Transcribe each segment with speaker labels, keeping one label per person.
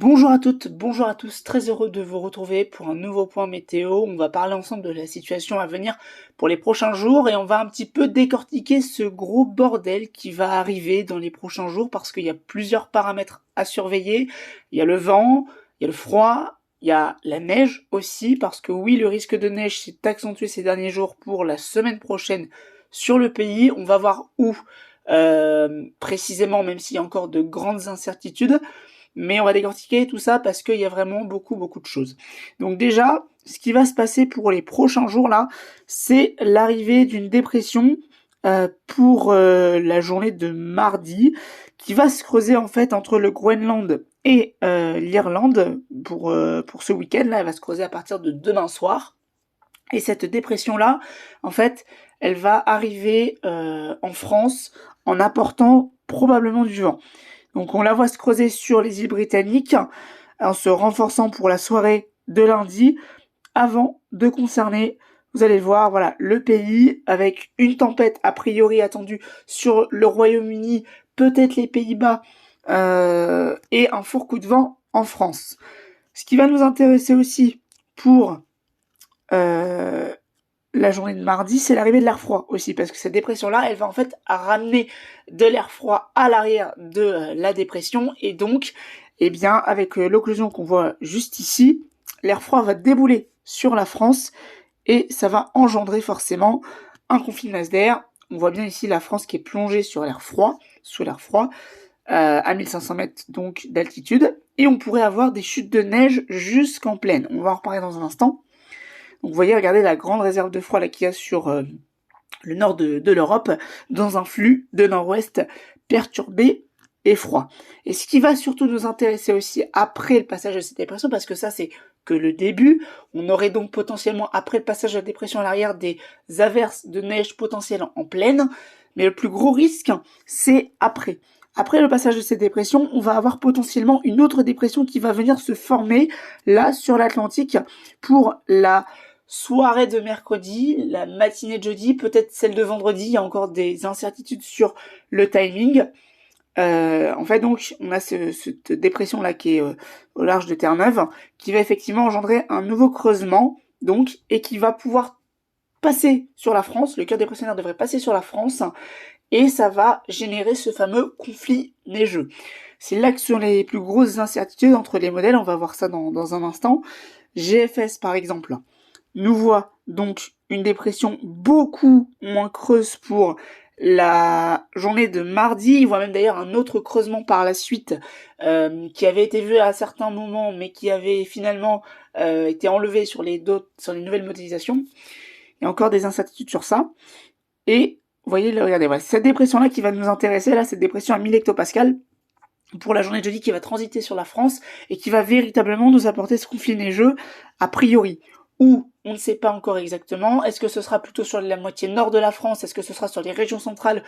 Speaker 1: Bonjour à toutes, bonjour à tous, très heureux de vous retrouver pour un nouveau point météo. On va parler ensemble de la situation à venir pour les prochains jours et on va un petit peu décortiquer ce gros bordel qui va arriver dans les prochains jours parce qu'il y a plusieurs paramètres à surveiller. Il y a le vent, il y a le froid, il y a la neige aussi parce que oui, le risque de neige s'est accentué ces derniers jours pour la semaine prochaine sur le pays. On va voir où précisément, même s'il y a encore de grandes incertitudes. Mais on va décortiquer tout ça parce qu'il y a vraiment beaucoup de choses. Donc déjà, ce qui va se passer pour les prochains jours là, c'est l'arrivée d'une dépression pour la journée de mardi, qui va se creuser en fait entre le Groenland et l'Irlande pour ce week-end là. Elle va se creuser à partir de demain soir. Et cette dépression là, en fait, elle va arriver en France en apportant probablement du vent. Donc on la voit se creuser sur les îles britanniques en se renforçant pour la soirée de lundi avant de concerner, vous allez le voir, voilà, le pays avec une tempête a priori attendue sur le Royaume-Uni, peut-être les Pays-Bas et un fort coup de vent en France. Ce qui va nous intéresser aussi pour la journée de mardi, c'est l'arrivée de l'air froid aussi, parce que cette dépression-là, elle va en fait ramener de l'air froid à l'arrière de la dépression, et donc, eh bien, avec l'occlusion qu'on voit juste ici, l'air froid va débouler sur la France, et ça va engendrer forcément un conflit de masse d'air. On voit bien ici la France qui est plongée sur l'air froid, sous l'air froid, à 1500 mètres donc d'altitude, et on pourrait avoir des chutes de neige jusqu'en plaine. On va en reparler dans un instant. Donc vous voyez, regardez la grande réserve de froid là qu'il y a sur le nord de l'Europe, dans un flux de nord-ouest perturbé et froid. Et ce qui va surtout nous intéresser aussi après le passage de cette dépression, parce que ça c'est que le début, on aurait donc potentiellement après le passage de la dépression à l'arrière des averses de neige potentielles en plaine, mais le plus gros risque c'est après. Après le passage de cette dépression, on va avoir potentiellement une autre dépression qui va venir se former là sur l'Atlantique pour la soirée de mercredi, la matinée de jeudi, peut-être celle de vendredi. Il y a encore des incertitudes sur le timing. En fait, donc, on a cette dépression là qui est au large de Terre-Neuve, qui va effectivement engendrer un nouveau creusement, donc, et qui va pouvoir passer sur la France. Le cœur dépressionnaire devrait passer sur la France, et ça va générer ce fameux conflit neigeux. C'est là que sont les plus grosses incertitudes entre les modèles. On va voir ça dans un instant. GFS par exemple nous voit donc une dépression beaucoup moins creuse pour la journée de mardi. Il voit même d'ailleurs un autre creusement par la suite qui avait été vu à certains moments mais qui avait finalement été enlevé sur les nouvelles modélisations. Il y a encore des incertitudes sur ça. Et vous voyez, regardez, voilà, cette dépression-là qui va nous intéresser, là, cette dépression à 1000 hectopascales, pour la journée de jeudi qui va transiter sur la France et qui va véritablement nous apporter ce conflit neigeux a priori. Où on ne sait pas encore exactement. Est-ce que ce sera plutôt sur la moitié nord de la France? Est-ce que ce sera sur les régions centrales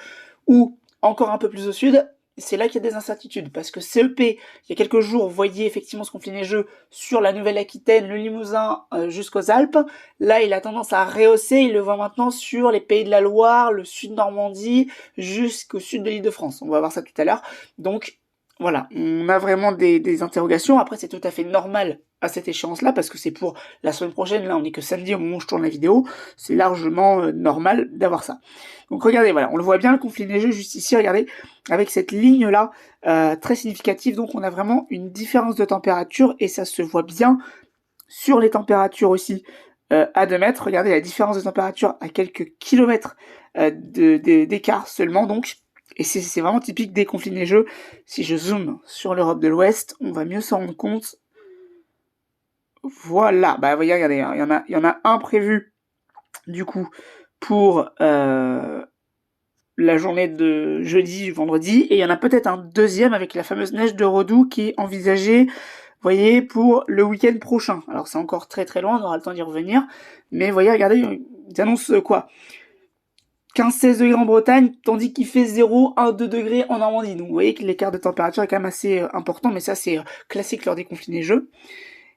Speaker 1: ou encore un peu plus au sud? C'est là qu'il y a des incertitudes, parce que CEP, il y a quelques jours, vous voyez effectivement ce conflit neigeux sur la Nouvelle-Aquitaine, le Limousin, jusqu'aux Alpes. Là, il a tendance à rehausser, il le voit maintenant sur les Pays de la Loire, le sud de Normandie, jusqu'au sud de l'Île-de-France. On va voir ça tout à l'heure. Donc, voilà, on a vraiment des interrogations. Après, c'est tout à fait normal à cette échéance-là, parce que c'est pour la semaine prochaine. Là, on est que samedi au moment où je tourne la vidéo. C'est largement normal d'avoir ça. Donc regardez, voilà, on le voit bien, le conflit neigeux juste ici, regardez, avec cette ligne-là, très significative. Donc on a vraiment une différence de température, et ça se voit bien sur les températures aussi à 2 mètres. Regardez la différence de température à quelques kilomètres d'écart seulement, donc. Et c'est vraiment typique des conflits neigeux. Si je zoome sur l'Europe de l'Ouest, on va mieux s'en rendre compte. Voilà, bah vous voyez, regardez, hein, il y en a un prévu, du coup, pour la journée de jeudi, vendredi, et il y en a peut-être un deuxième avec la fameuse neige de Redoux qui est envisagée, vous voyez, pour le week-end prochain. Alors c'est encore très très loin, on aura le temps d'y revenir, mais vous voyez, regardez, ils annoncent quoi ? 15-16 degrés en Bretagne, tandis qu'il fait 0, 1, 2 degrés en Normandie. Donc vous voyez que l'écart de température est quand même assez important, mais ça c'est classique lors des conflits neigeux.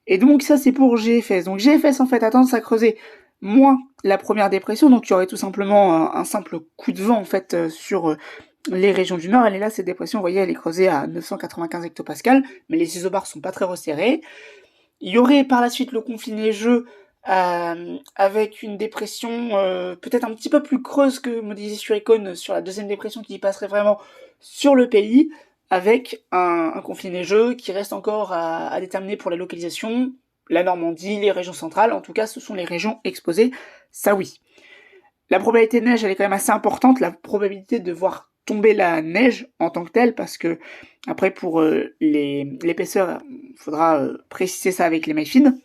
Speaker 1: Et donc ça c'est pour GFS. Donc GFS en fait a tendance à creuser moins la première dépression, donc il y aurait tout simplement un simple coup de vent en fait sur les régions du Nord, elle est là, cette dépression, vous voyez, elle est creusée à 995 hectopascales, mais les isobars sont pas très resserrés. Il y aurait par la suite le conflit neigeux avec une dépression peut-être un petit peu plus creuse que modélisée sur Icône sur la deuxième dépression qui passerait vraiment sur le pays, avec un conflit neigeux qui reste encore à déterminer pour la localisation, la Normandie, les régions centrales, en tout cas ce sont les régions exposées, ça oui. La probabilité de neige, elle est quand même assez importante, la probabilité de voir tomber la neige en tant que telle, parce que après pour l'épaisseur, il faudra préciser ça avec les mailles fines.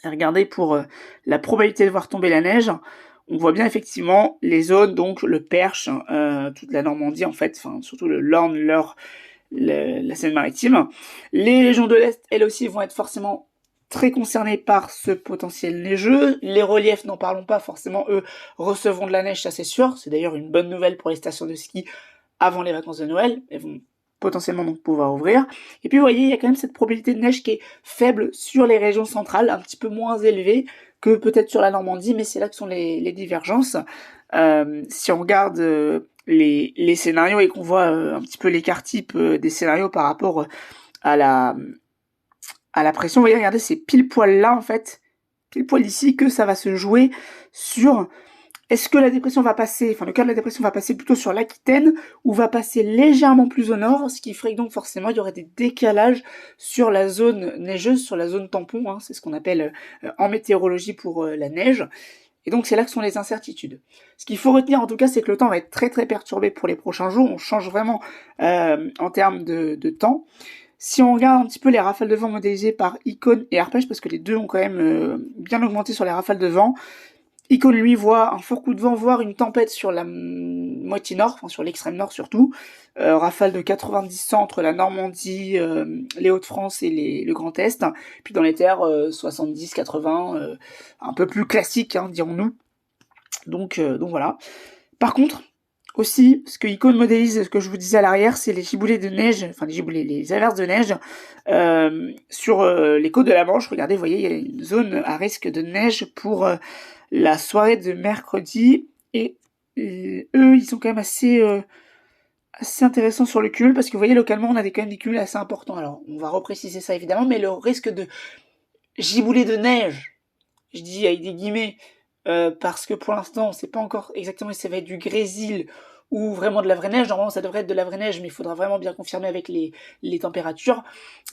Speaker 1: Et regardez pour la probabilité de voir tomber la neige, on voit bien effectivement les zones, donc le Perche, toute la Normandie en fait, enfin surtout le Lorne, l'Eure, la Seine-Maritime. Les régions de l'Est, elles aussi, vont être forcément très concernées par ce potentiel neigeux. Les reliefs, n'en parlons pas, forcément, eux, recevront de la neige, ça c'est sûr. C'est d'ailleurs une bonne nouvelle pour les stations de ski avant les vacances de Noël. Elles vont potentiellement donc pouvoir ouvrir. Et puis vous voyez, il y a quand même cette probabilité de neige qui est faible sur les régions centrales, un petit peu moins élevée que peut-être sur la Normandie, mais c'est là que sont les divergences. Si on regarde les scénarios et qu'on voit un petit peu l'écart type des scénarios par rapport à la pression, vous voyez, regardez, c'est pile poil là, en fait, pile poil ici, que ça va se jouer sur est-ce que la dépression va passer, enfin le cœur de la dépression va passer plutôt sur l'Aquitaine ou va passer légèrement plus au nord, ce qui ferait que donc forcément il y aurait des décalages sur la zone neigeuse, sur la zone tampon, hein, c'est ce qu'on appelle en météorologie pour la neige. Et donc c'est là que sont les incertitudes. Ce qu'il faut retenir en tout cas, c'est que le temps va être très très perturbé pour les prochains jours. On change vraiment en termes de temps. Si on regarde un petit peu les rafales de vent modélisées par Icône et Arpège, parce que les deux ont quand même bien augmenté sur les rafales de vent, Icône lui voit un fort coup de vent, voire une tempête sur la moitié nord, enfin sur l'extrême nord surtout, rafale de 90-100 entre la Normandie, les Hauts-de-France et le Grand Est, puis dans les terres 70-80, un peu plus classique, hein, dirons-nous. Donc voilà. Par contre, aussi, ce que Icône modélise, ce que je vous disais à l'arrière, c'est les giboulées de neige, enfin les giboulées, les averses de neige sur les côtes de la Manche. Regardez, vous voyez, il y a une zone à risque de neige pour la soirée de mercredi, et eux, ils sont quand même assez intéressants sur le cumul, parce que vous voyez, localement, on a quand même des cumuls assez importants. Alors, on va repréciser ça évidemment, mais le risque de giboulées de neige, je dis avec des guillemets, parce que pour l'instant, on sait pas encore exactement si ça va être du grésil ou vraiment de la vraie neige. Normalement, ça devrait être de la vraie neige, mais il faudra vraiment bien confirmer avec les températures.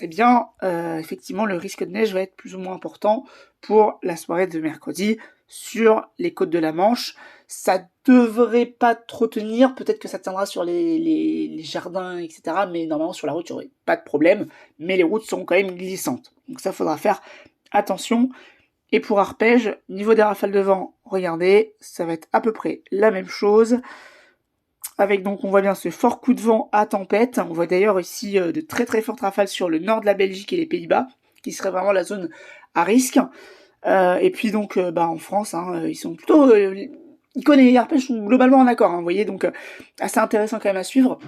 Speaker 1: Eh bien, effectivement, le risque de neige va être plus ou moins important pour la soirée de mercredi sur les côtes de la Manche. Ça devrait pas trop tenir, peut-être que ça tiendra sur les jardins, etc. Mais normalement, sur la route, il n'y aurait pas de problème. Mais les routes seront quand même glissantes. Donc ça, faudra faire attention. Et pour Arpège, niveau des rafales de vent, regardez, ça va être à peu près la même chose. Avec donc, on voit bien ce fort coup de vent à tempête. On voit d'ailleurs ici de très très fortes rafales sur le nord de la Belgique et les Pays-Bas, qui serait vraiment la zone à risque. Et puis donc, en France, hein, ils sont plutôt... Icône et Arpège sont globalement en accord, hein, vous voyez, donc assez intéressant quand même à suivre.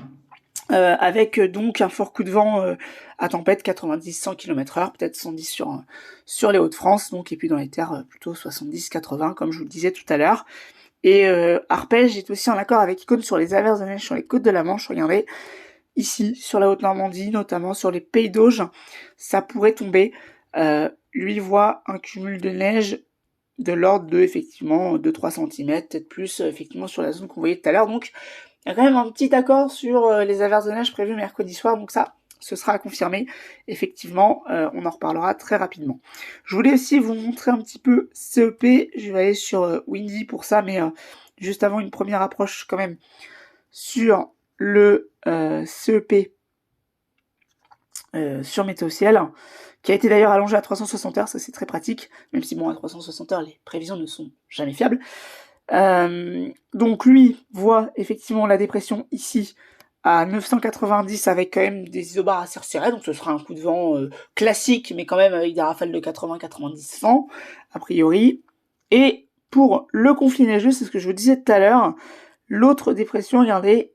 Speaker 1: Avec donc un fort coup de vent à tempête, 90-100 km/h, peut-être 110 sur les Hauts-de-France, donc, et puis dans les terres plutôt 70-80, comme je vous le disais tout à l'heure. Et Arpège est aussi en accord avec Icône sur les averses de neige sur les côtes de la Manche. Regardez, ici, sur la Haute-Normandie, notamment sur les Pays d'Auge, ça pourrait tomber. Lui voit un cumul de neige de l'ordre de, effectivement, 2-3 cm, peut-être plus, effectivement, sur la zone qu'on voyait tout à l'heure. Donc, il y a quand même un petit accord sur les averses de neige prévues mercredi soir, donc ça, ce sera à confirmer. Effectivement, on en reparlera très rapidement. Je voulais aussi vous montrer un petit peu CEP. Je vais aller sur Windy pour ça, mais juste avant, une première approche quand même sur le CEP sur Météo Ciel, qui a été d'ailleurs allongé à 360 heures, ça c'est très pratique, même si bon, à 360 heures, les prévisions ne sont jamais fiables. Donc lui voit effectivement la dépression ici à 990 avec quand même des isobars assez resserrés, donc ce sera un coup de vent classique, mais quand même avec des rafales de 80, 90, 100, a priori. Et pour le conflit neigeux, c'est ce que je vous disais tout à l'heure, l'autre dépression, regardez,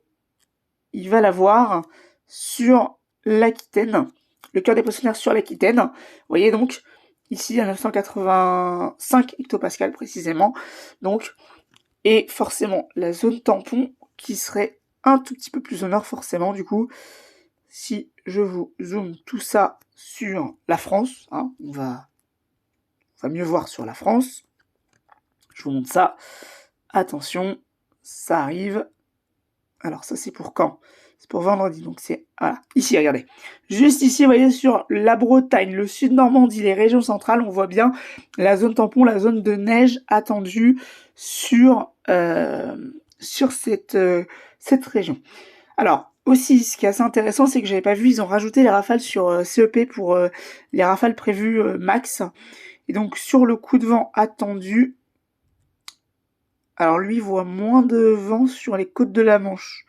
Speaker 1: il va la voir sur l'Aquitaine, le cœur dépressionnaire sur l'Aquitaine. Vous voyez donc, ici à 985 hectopascales précisément, donc, et forcément la zone tampon qui serait un tout petit peu plus au nord forcément du coup. Si je vous zoome tout ça sur la France, hein, on va mieux voir sur la France. Je vous montre ça. Attention, ça arrive. Alors ça c'est pour quand? C'est pour vendredi, donc c'est, voilà, ici, regardez. Juste ici, vous voyez, sur la Bretagne, le sud Normandie, les régions centrales, on voit bien la zone tampon, la zone de neige attendue sur cette région. Alors, aussi, ce qui est assez intéressant, c'est que j'avais pas vu, ils ont rajouté les rafales sur CEP pour les rafales prévues max. Et donc, sur le coup de vent attendu, alors lui, il voit moins de vent sur les côtes de la Manche.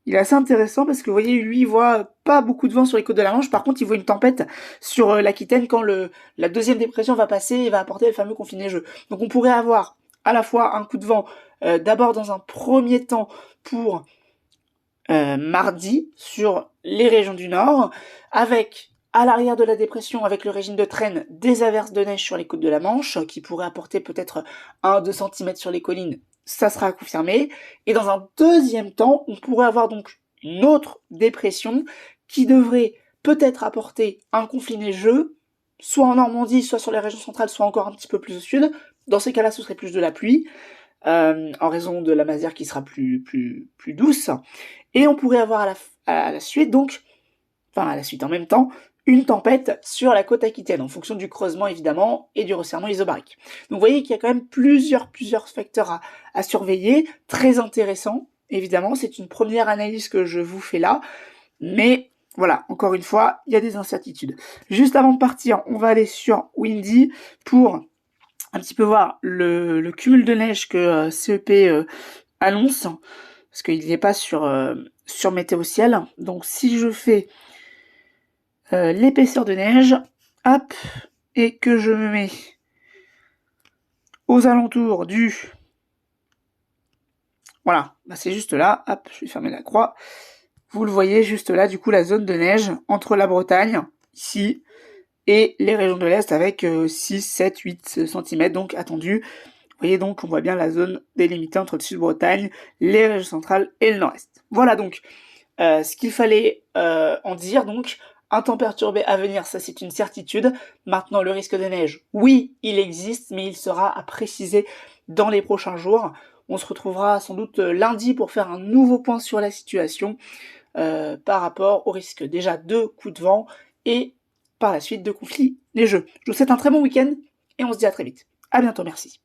Speaker 1: Il est assez intéressant parce que, vous voyez, lui, il voit pas beaucoup de vent sur les côtes de la Manche. Par contre, il voit une tempête sur l'Aquitaine quand la deuxième dépression va passer et va apporter le fameux conflit neigeux. Donc, on pourrait avoir à la fois un coup de vent, d'abord dans un premier temps pour mardi sur les régions du Nord, avec à l'arrière de la dépression, avec le régime de traîne, des averses de neige sur les côtes de la Manche, qui pourraient apporter peut-être 1-2 cm sur les collines. Ça sera confirmé. Et dans un deuxième temps, on pourrait avoir donc une autre dépression qui devrait peut-être apporter un conflit neigeux, soit en Normandie, soit sur les régions centrales, soit encore un petit peu plus au sud. Dans ces cas-là, ce serait plus de la pluie, en raison de la masière qui sera plus douce. Et on pourrait avoir à la suite, donc, enfin à la suite en même temps, une tempête sur la côte aquitaine, en fonction du creusement évidemment et du resserrement isobarique. Donc vous voyez qu'il y a quand même plusieurs facteurs à surveiller, très intéressant, évidemment, c'est une première analyse que je vous fais là, mais voilà, encore une fois, il y a des incertitudes. Juste avant de partir, on va aller sur Windy pour un petit peu voir le cumul de neige que CEP annonce, parce qu'il n'y est pas sur Météo Ciel. Donc si je fais l'épaisseur de neige, hop, et que je me mets aux alentours du... Voilà, bah c'est juste là, hop, je vais fermer la croix. Vous le voyez juste là, du coup, la zone de neige entre la Bretagne, ici, et les régions de l'Est avec 6, 7, 8 cm, donc attendu. Vous voyez donc, on voit bien la zone délimitée entre le sud-Bretagne, les régions centrales et le nord-est. Voilà donc ce qu'il fallait en dire. Donc, un temps perturbé à venir, ça c'est une certitude. Maintenant, le risque de neige, oui, il existe, mais il sera à préciser dans les prochains jours. On se retrouvera sans doute lundi pour faire un nouveau point sur la situation par rapport au risque déjà de coups de vent et par la suite de conflits neigeux. Je vous souhaite un très bon week-end et on se dit à très vite. À bientôt, merci.